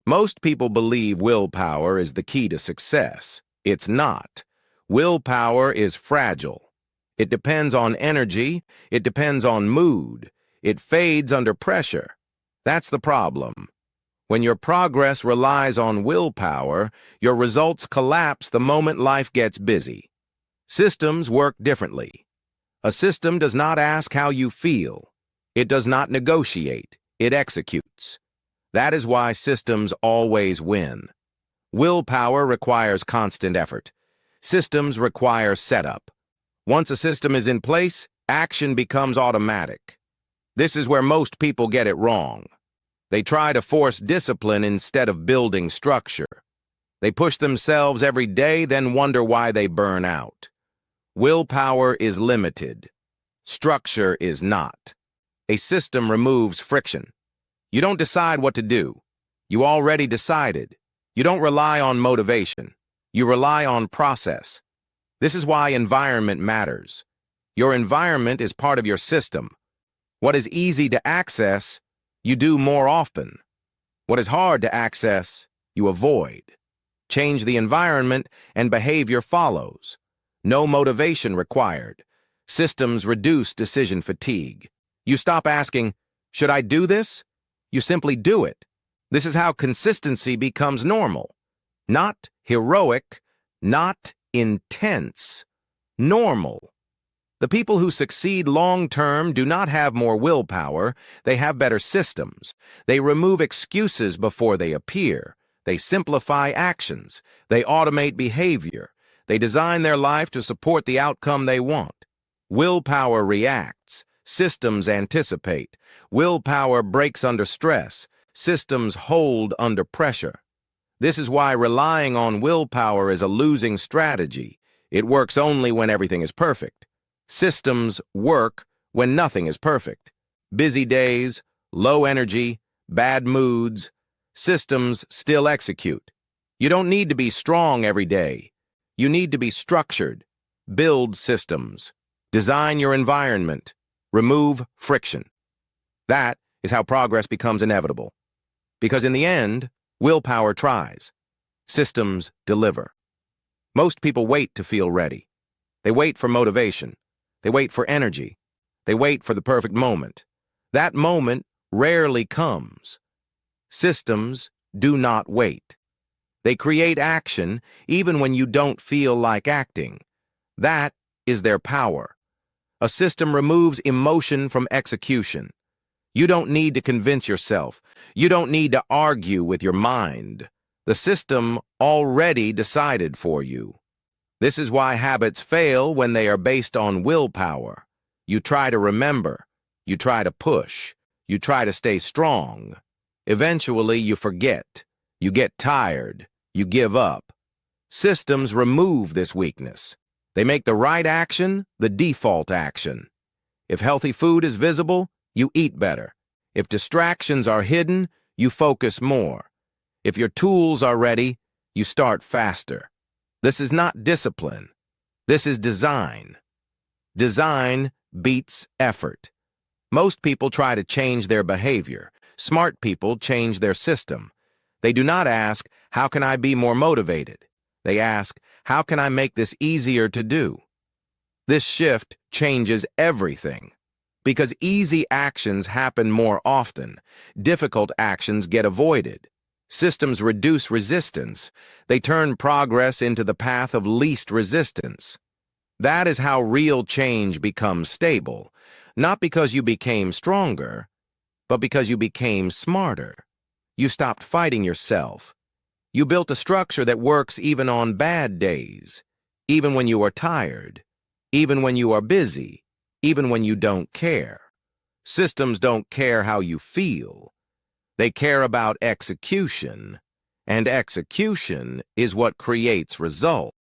Most people believe willpower is the key to success. It's not. Willpower is fragile. It depends on energy. It depends on mood. It fades under pressure. That's the problem. When your progress relies on willpower, your results collapse the moment life gets busy. Systems work differently. A system does not ask how you feel. It does not negotiate. It executes. That is why systems always win. Willpower requires constant effort. Systems require setup. Once a system is in place, action becomes automatic. This is where most people get it wrong. They try to force discipline instead of building structure. They push themselves every day, then wonder why they burn out. Willpower is limited. Structure is not. A system removes friction. You don't decide what to do. You already decided. You don't rely on motivation. You rely on process. This is why environment matters. Your environment is part of your system. What is easy to access, you do more often. What is hard to access, you avoid. Change the environment and behavior follows. No motivation required. Systems reduce decision fatigue. You stop asking, should I do this? You simply do it. This is how consistency becomes normal. Not heroic, not intense. Normal. The people who succeed long-term do not have more willpower, they have better systems. They remove excuses before they appear. They simplify actions. They automate behavior. They design their life to support the outcome they want. Willpower reacts. Systems anticipate. Willpower breaks under stress. Systems hold under pressure. This is why relying on willpower is a losing strategy. It works only when everything is perfect. Systems work when nothing is perfect. Busy days, low energy, bad moods. Systems still execute. You don't need to be strong every day. You need to be structured. Build systems. Design your environment. Remove friction. That is how progress becomes inevitable. Because in the end, willpower tries. Systems deliver. Most people wait to feel ready. They wait for motivation. They wait for energy. They wait for the perfect moment. That moment rarely comes. Systems do not wait. They create action even when you don't feel like acting. That is their power. A system removes emotion from execution. You don't need to convince yourself. You don't need to argue with your mind. The system already decided for you. This is why habits fail when they are based on willpower. You try to remember. You try to push. You try to stay strong. Eventually, you forget. You get tired. You give up. Systems remove this weakness. They make the right action the default action. If healthy food is visible, you eat better. If distractions are hidden, you focus more. If your tools are ready, you start faster. This is not discipline. This is design. Design beats effort. Most people try to change their behavior. Smart people change their system. They do not ask, how can I be more motivated? They ask, how can I make this easier to do? This shift changes everything. Because easy actions happen more often, difficult actions get avoided. Systems reduce resistance. They turn progress into the path of least resistance. That is how real change becomes stable, not because you became stronger, but because you became smarter. You stopped fighting yourself. You built a structure that works even on bad days, even when you are tired, even when you are busy, even when you don't care. Systems don't care how you feel. They care about execution, and execution is what creates results.